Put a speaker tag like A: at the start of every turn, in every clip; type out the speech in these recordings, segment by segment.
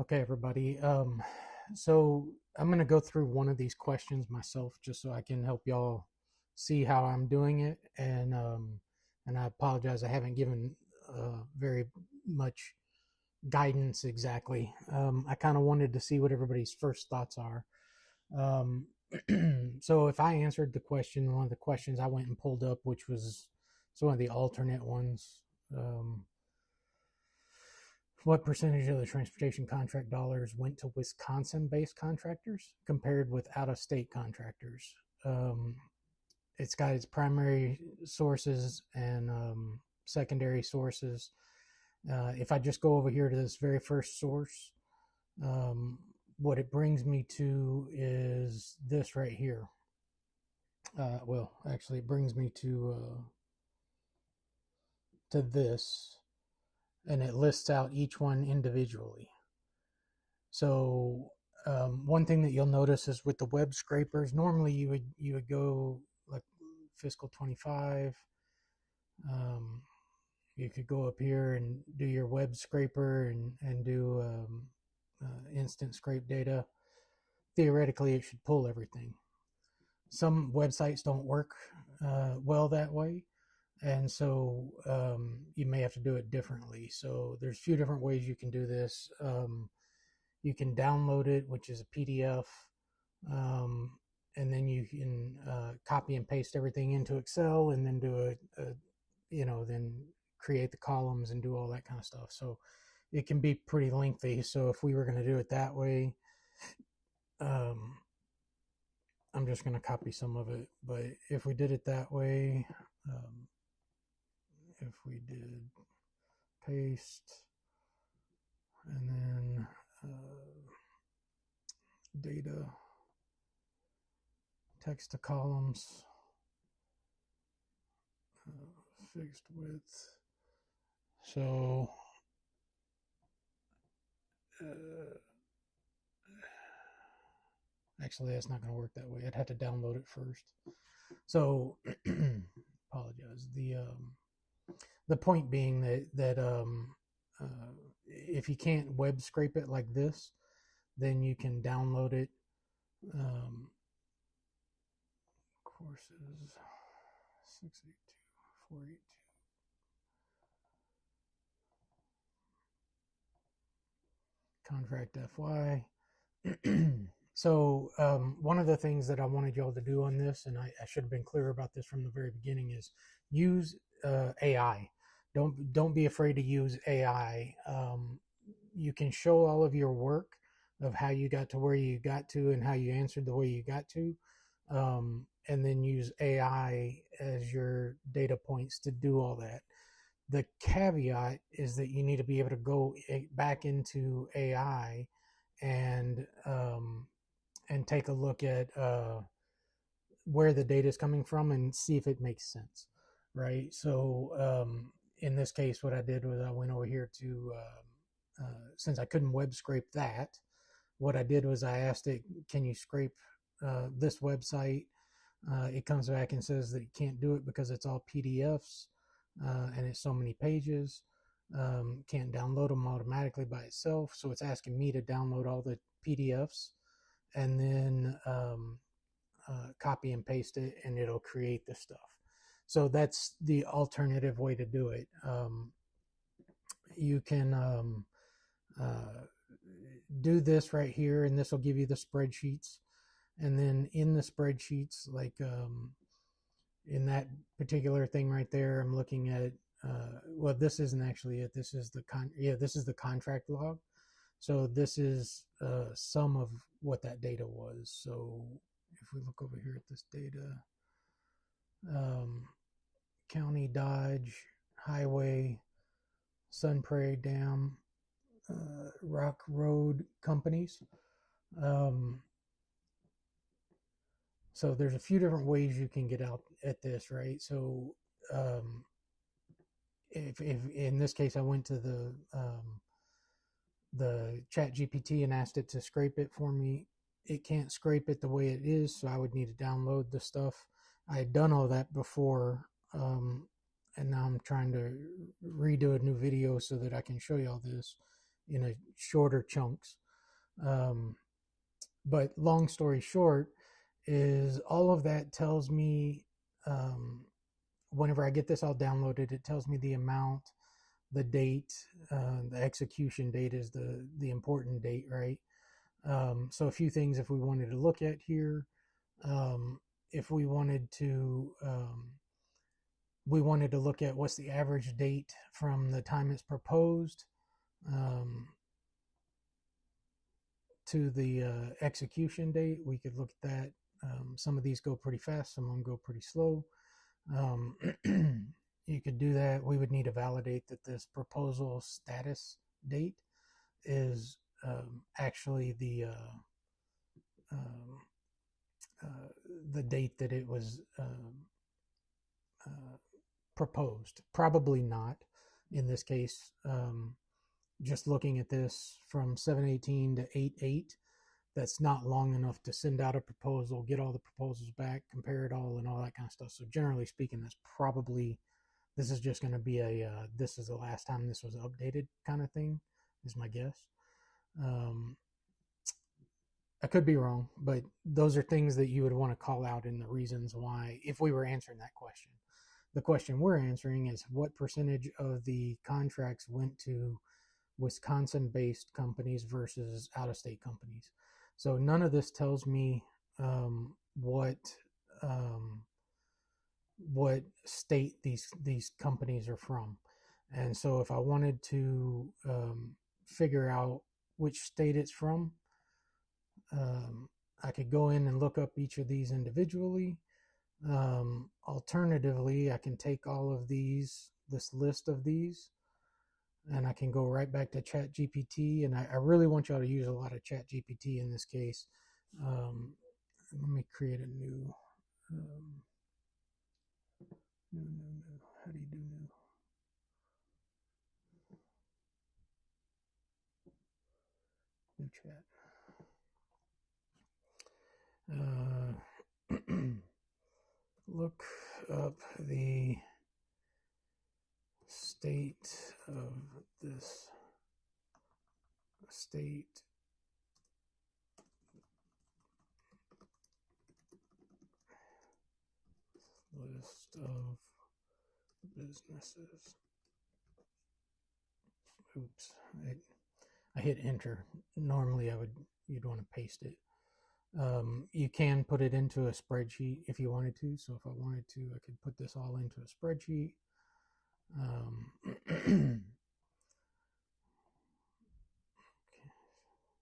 A: Okay, everybody. So I'm going to go through one of these questions myself, just so I can help y'all see how I'm doing it. And I apologize, I haven't given very much guidance exactly. I kind of wanted to see what everybody's first thoughts are. Um, so if I answered the question, one of the questions I went and pulled up, which was it's one of the alternate ones. Um, what percentage of the transportation contract dollars went to Wisconsin-based contractors compared with out-of-state contractors? Um, it's got its primary sources and secondary sources. If I just go over here to this very first source, um, what it brings me to is this right here. Well, actually, it brings me to this, and it lists out each one individually. So one thing that you'll notice is with the web scrapers, normally you would go like fiscal 25. Um, you could go up here and do your web scraper and do instant scrape data. Theoretically, it should pull everything. Some websites don't work well that way, and so you may have to do it differently. So there's a few different ways you can do this. You can download it, which is a PDF, um, and then you can copy and paste everything into Excel, and then do then create the columns and do all that kind of stuff. So it can be pretty lengthy. So if we were going to do it that way, um, I'm just going to copy some of it. But if we did it that way, if we did paste and then data, text to columns, fixed width. So actually, that's not going to work that way. I'd have to download it first. So apologize. The point being that if you can't web scrape it like this, then you can download it. Courses 682 482 contract FY. So one of the things that I wanted y'all to do on this, and I should have been clear about this from the very beginning, is use AI. Don't be afraid to use AI. You can show all of your work of how you got to where you got to and how you answered the way you got to, and then use AI as your data points to do all that. The caveat is that you need to be able to go back into AI and take a look at where the data is coming from and see if it makes sense, right? So in this case, what I did was I went over here to since I couldn't web scrape that, what I did was I asked it, can you scrape this website? It comes back and says that it can't do it because it's all PDFs and it's so many pages. Can't download them automatically by itself. So it's asking me to download all the PDFs and then copy and paste it, and it'll create the stuff. So that's the alternative way to do it. You can do this right here, and this will give you the spreadsheets. And then in the spreadsheets, like in that particular thing right there, I'm looking at, well, this isn't actually it. This is this is the contract log. So this is some of what that data was. So if we look over here at this data, County, Dodge, Highway, Sun Prairie Dam, Rock Road companies. So there's a few different ways you can get out at this, right? So if in this case I went to the chat GPT and asked it to scrape it for me, it can't scrape it the way it is, so I would need to download the stuff. I had done all that before, and now I'm trying to redo a new video so that I can show you all this in a shorter chunks. Um, but long story short is all of that tells me, um, whenever I get this all downloaded, it tells me the amount, the date, the execution date is the important date, right? So a few things if we wanted to look at here, um, if we wanted to look at what's the average date from the time it's proposed, um, to the execution date. We could look at that. Some of these go pretty fast, some of them go pretty slow. Um, you could do that. We would need to validate that this proposal status date is actually um, the date that it was uh, proposed. Probably not in this case. Just looking at this from 718 to 88, that's not long enough to send out a proposal, get all the proposals back, compare it all, and all that kind of stuff. So generally speaking, this is just going to be this is the last time this was updated kind of thing, is my guess. Um, I could be wrong, but those are things that you would want to call out in the reasons why, if we were answering that question. The question we're answering is what percentage of the contracts went to Wisconsin-based companies versus out-of-state companies. So none of this tells me um, what um, what state these companies are from. And so if I wanted to figure out which state it's from, I could go in and look up each of these individually. Alternatively, I can take all of this list of these, and I can go right back to Chat GPT. And I really want y'all to use a lot of Chat GPT in this case. Let me create a new, new. How do you do new? New chat. Look up the state of this state list of businesses. Oops, I hit enter. Normally you'd want to paste it. You can put it into a spreadsheet if you wanted to. So if I wanted to, I could put this all into a spreadsheet. Okay.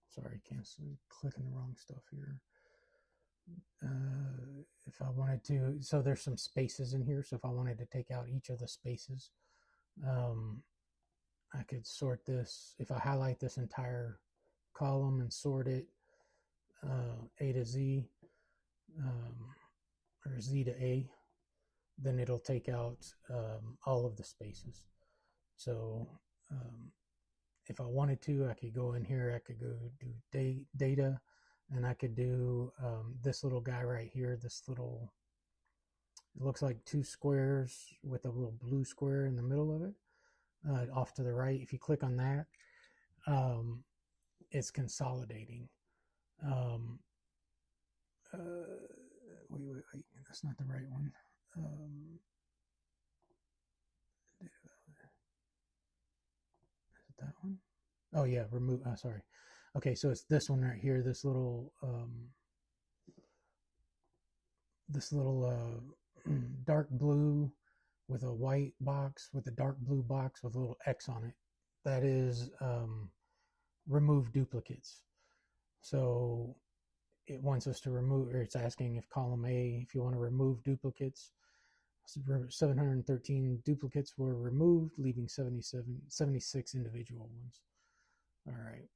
A: Sorry, can't clicking the wrong stuff here. If I wanted to, so there's some spaces in here. So if I wanted to take out each of the spaces, I could sort this. If I highlight this entire column and sort it A to Z, or Z to A, then it'll take out all of the spaces. So if I wanted to, I could go in here, I could go do data, and I could do this little guy right here, this little, it looks like two squares with a little blue square in the middle of it, off to the right. If you click on that, it's consolidating. Wait, that's not the right one. Is it that one? Oh yeah, remove. Sorry. Okay, so it's this one right here. This little dark blue with a white box with a dark blue box with a little X on it. That is remove duplicates. So it wants us to remove, or it's asking if column A, if you want to remove duplicates. 713 duplicates were removed, leaving 76 individual ones. All right.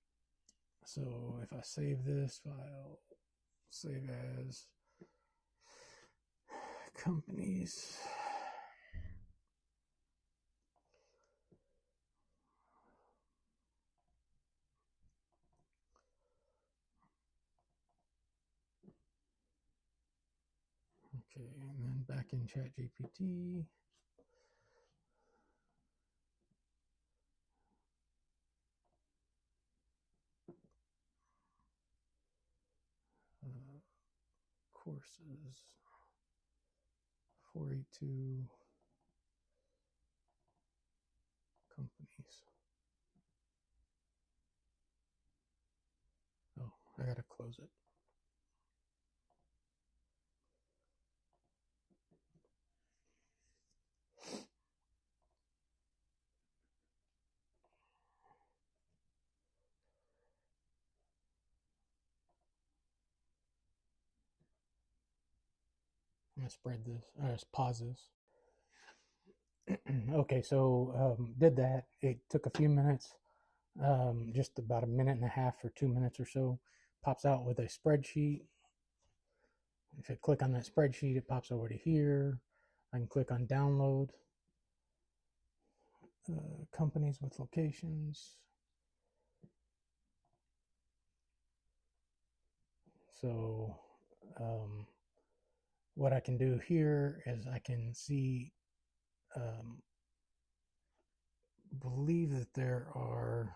A: So if I save this file, save as companies. Okay, and then back in ChatGPT. courses, 482 companies. Oh, I gotta close it. I'm gonna spread this, pause this. Okay, so did that. It took a few minutes, just about a minute and a half or 2 minutes or so. Pops out with a spreadsheet. If I click on that spreadsheet, it pops over to here. I can click on download. Companies with locations. So what I can do here is I can see, believe that there are,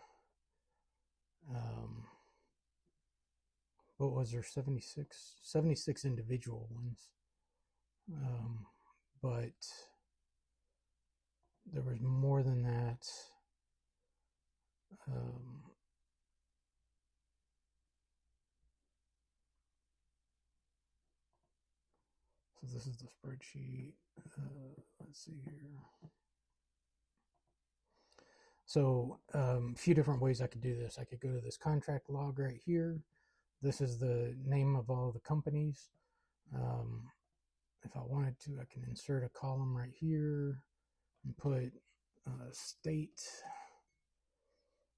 A: what was there, 76 individual ones. But there was more than that. So this is the spreadsheet. Let's see here. So a few different ways I could do this. I could go to this contract log right here. This is the name of all the companies. If I wanted to, I can insert a column right here and put state.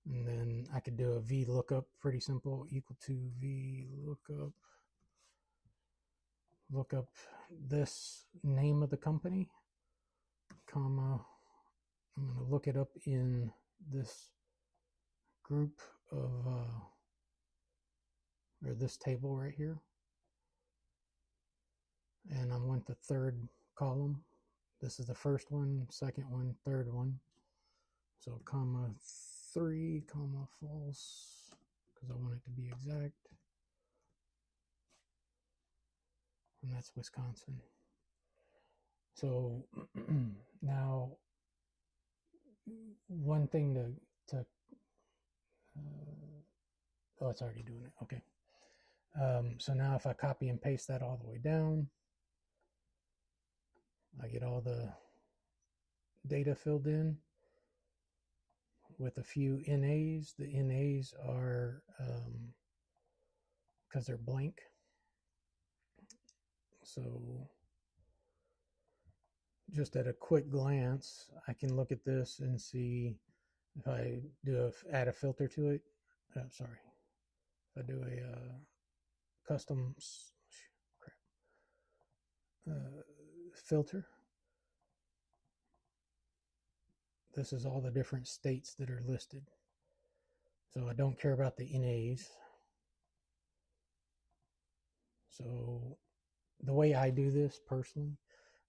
A: And then I could do a VLOOKUP, pretty simple, equal to VLOOKUP. Look up this name of the company, comma, I'm going to look it up in this group of, or this table right here. And I want the third column. This is the first one, second one, third one. So comma 3, comma false, because I want it to be exact. And that's Wisconsin. So now, one thing to oh, it's already doing it. Okay. So now if I copy and paste that all the way down, I get all the data filled in with a few NAs. The NAs are, because they're blank. So just at a quick glance, I can look at this and see if I do add a filter to it. Sorry. If I do a custom filter, this is all the different states that are listed. So I don't care about the NAs. So the way I do this personally,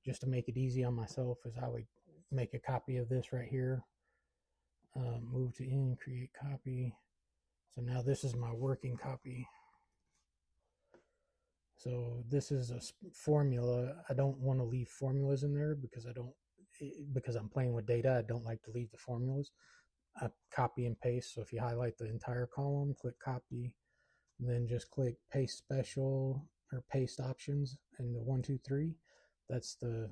A: just to make it easy on myself, is I would make a copy of this right here, move to in, create copy. So now this is my working copy. So this is a formula. I don't want to leave formulas in there because because I'm playing with data. I don't like to leave the formulas. I copy and paste. So if you highlight the entire column, click copy, and then just click paste special or paste options in the 1, 2, 3. That's the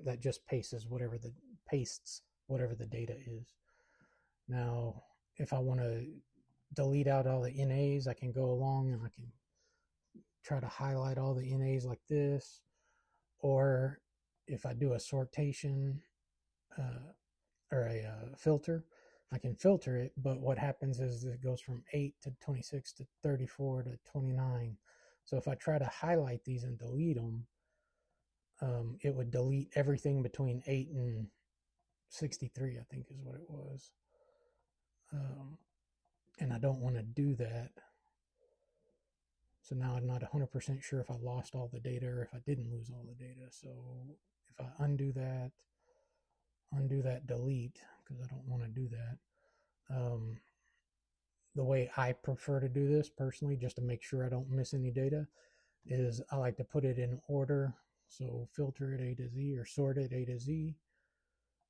A: that just pastes whatever the data is. Now, if I want to delete out all the NAs, I can go along and I can try to highlight all the NAs like this. Or if I do a sortation or a filter, I can filter it, but what happens is it goes from 8 to 26 to 34 to 29. So if I try to highlight these and delete them, it would delete everything between 8 and 63, I think is what it was. And I don't want to do that. So now I'm not 100% sure if I lost all the data or if I didn't lose all the data. So if I undo that, delete, because I don't want to do that. The way I prefer to do this personally, just to make sure I don't miss any data, is I like to put it in order. So filter it A to Z or sort it A to Z,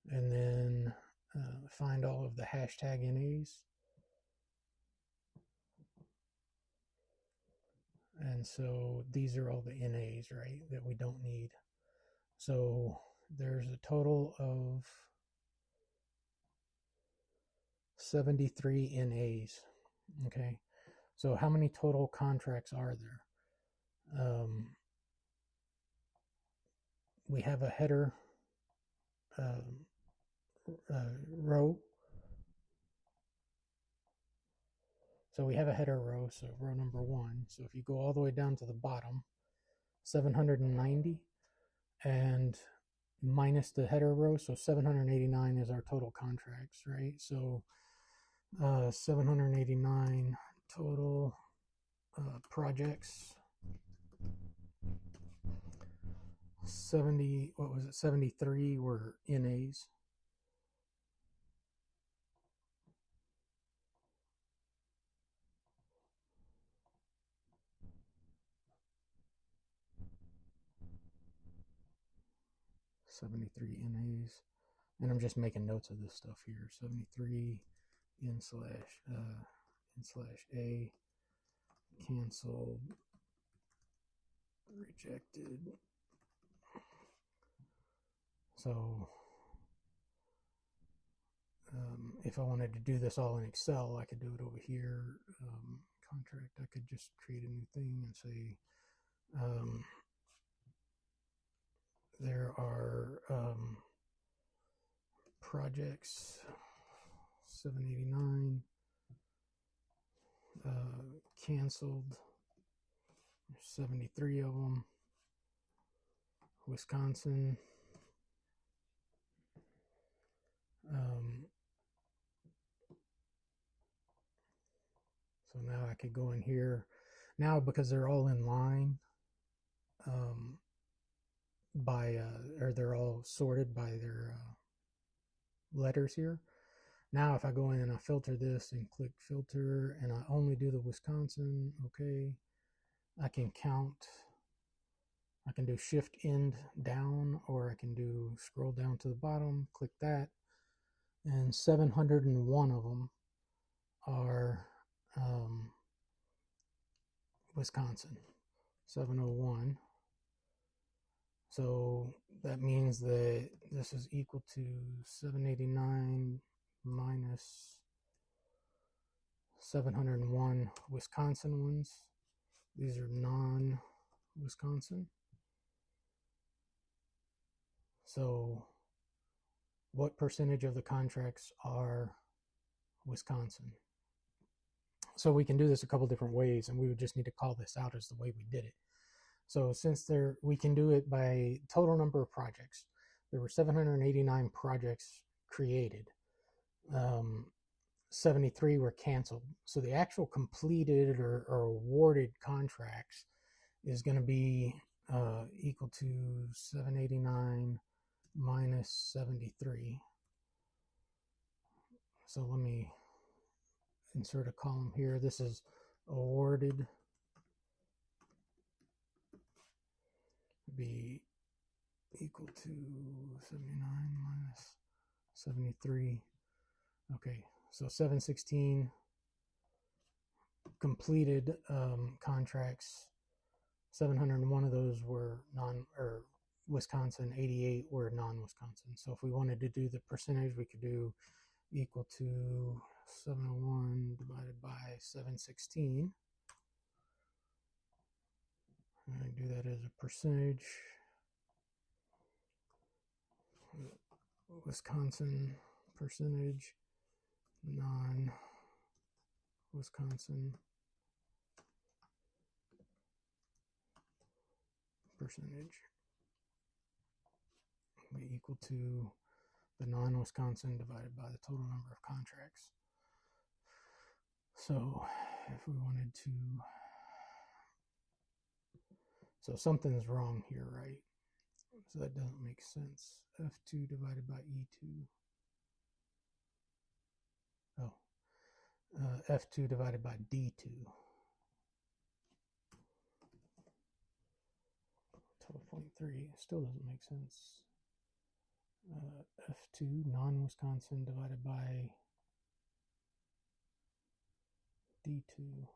A: and then find all of the hashtag NAs. And so these are all the NAs, right, that we don't need. So there's a total of 73 NAs. Okay. So how many total contracts are there? We have a header row. So we have a header row, so row number 1. So if you go all the way down to the bottom, 790, and minus the header row, so 789 is our total contracts, right? So 789 total projects. 73 were NAs. And I'm just making notes of this stuff here. 73 n/a canceled, rejected. So if I wanted to do this all in Excel, I could do it over here. Contract, I could just create a new thing and say there are projects 789 canceled. There's 73 of them. Wisconsin. So now I could go in here. Now, because they're all in line or they're all sorted by their letters here. Now, if I go in and I filter this and click filter and I only do the Wisconsin, okay, I can count. I can do shift end down, or I can do scroll down to the bottom, click that, and 701 of them are Wisconsin. 701. So that means that this is equal to 789 minus 701 Wisconsin ones. These are non-Wisconsin. So what percentage of the contracts are Wisconsin? So we can do this a couple different ways, and we would just need to call this out as the way we did it. So since we can do it by total number of projects. There were 789 projects created. 73 were canceled. So the actual completed or awarded contracts is going to be equal to 789 minus 73. So let me insert a column here. This is awarded, be equal to 79 minus 73. Okay, so 716 completed contracts. 701 of those were Wisconsin, 88 were non-Wisconsin. So if we wanted to do the percentage, we could do equal to 701 divided by 716. And I do that as a percentage. Wisconsin percentage, non-Wisconsin percentage will be equal to the non-Wisconsin divided by the total number of contracts. So if we wanted to, so something's wrong here, right? So that doesn't make sense. F2 divided by E2. Oh, F2 divided by D2. 12.3 still doesn't make sense. F2 non-Wisconsin divided by D2.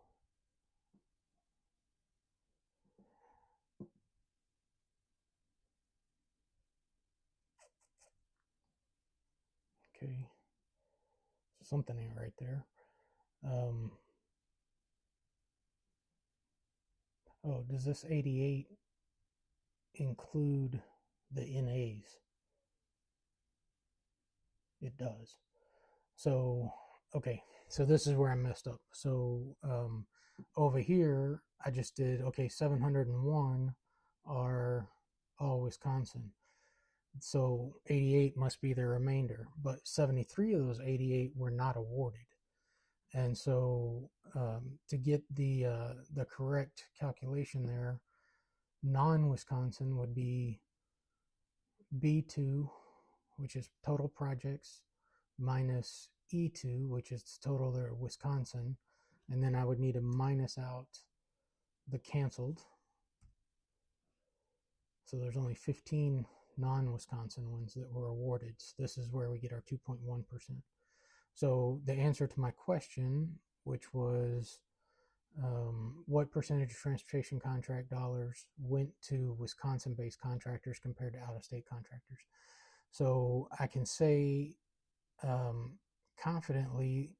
A: Okay, so something ain't right there. Oh, does this 88 include the NAs? It does. So, okay, so this is where I messed up. So over here, I just did, okay, 701 are all Wisconsin. So 88 must be the remainder, but 73 of those 88 were not awarded. And so to get the correct calculation there, non-Wisconsin would be B2, which is total projects, minus E2, which is total there at Wisconsin, and then I would need to minus out the canceled. So there's only 15 non-Wisconsin ones that were awarded. So this is where we get our 2.1%. So the answer to my question, which was what percentage of transportation contract dollars went to Wisconsin-based contractors compared to out-of-state contractors? So I can say confidently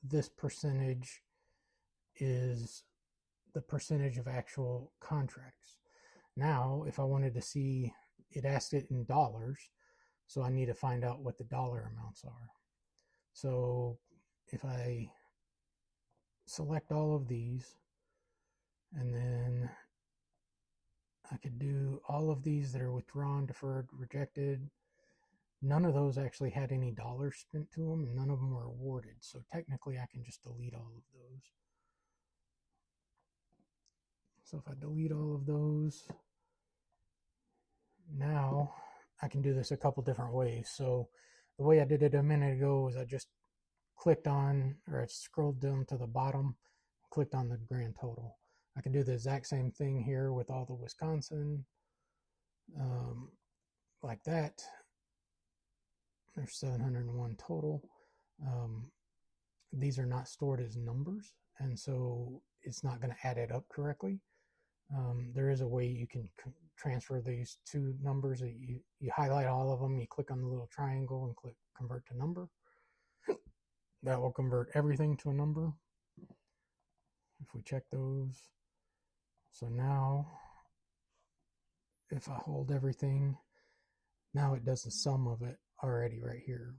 A: this percentage is the percentage of actual contracts. Now, if I wanted to see, it asked it in dollars, so I need to find out what the dollar amounts are. So if I select all of these, and then I could do all of these that are withdrawn, deferred, rejected. None of those actually had any dollars spent to them, and none of them were awarded. So technically, I can just delete all of those. So if I delete all of those, now I can do this a couple different ways. So the way I did it a minute ago was I just clicked on, or I scrolled down to the bottom, clicked on the grand total. I can do the exact same thing here with all the Wisconsin, like that. There's 701 total. These are not stored as numbers, and so it's not going to add it up correctly. There is a way you can transfer these two numbers. You highlight all of them, you click on the little triangle and click convert to number. That will convert everything to a number. If we check those. So now, if I hold everything, now it does the sum of it already right here.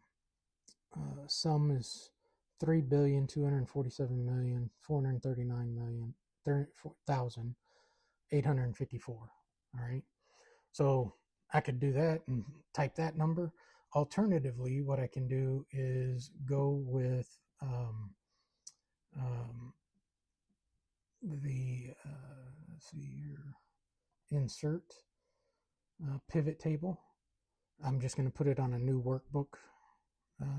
A: Sum is 3,247,439,000,854. All right. So I could do that and type that number. Alternatively, what I can do is go with let's see here, insert pivot table. I'm just going to put it on a new workbook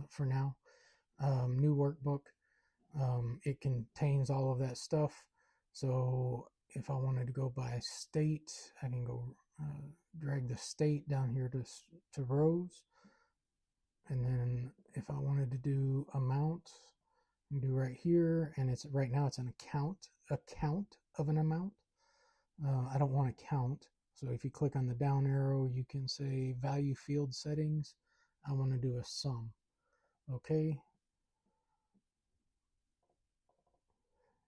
A: for now. New workbook. It contains all of that stuff. So if I wanted to go by state, I can go drag the state down here to rows. And then if I wanted to do amount, I can do right here. And it's right now it's an count of an amount. I don't want to count. So if you click on the down arrow, you can say value field settings. I want to do a sum. Okay.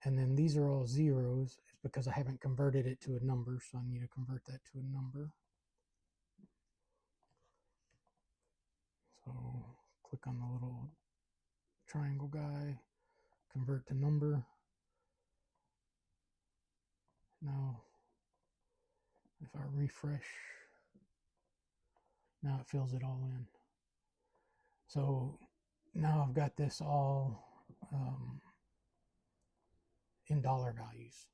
A: And then these are all zeros. It's because I haven't converted it to a number, so I need to convert that to a number. So click on the little triangle guy, convert to number. Now, if I refresh, now it fills it all in. So now I've got this all in dollar values.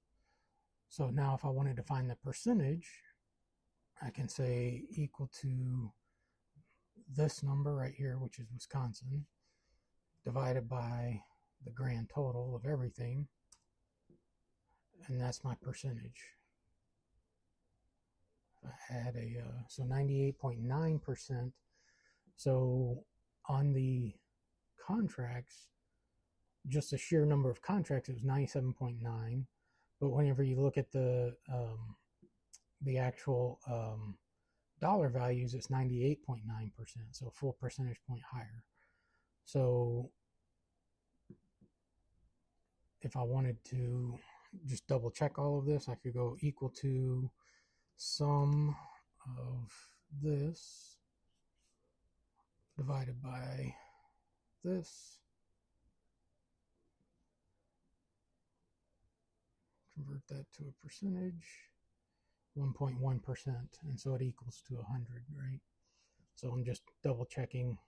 A: So now if I wanted to find the percentage, I can say equal to this number right here, which is Wisconsin, divided by the grand total of everything, and that's my percentage. Add a so 98.9%. So on the contracts, just the sheer number of contracts, it was 97.9. But whenever you look at the actual dollar values, it's 98.9%, so a full percentage point higher. So if I wanted to just double check all of this, I could go equal to sum of this divided by this, convert that to a percentage, 1.1%, and so it equals to 100, right? So I'm just double checking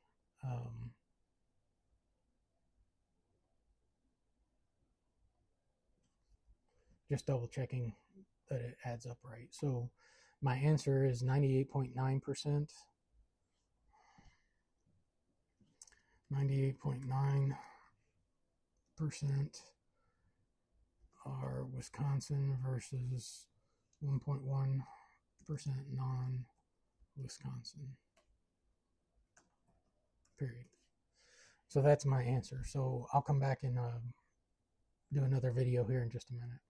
A: that it adds up right. So my answer is 98.9%. 98.9% are Wisconsin versus 1.1% non-Wisconsin. Period. So that's my answer. So I'll come back and do another video here in just a minute.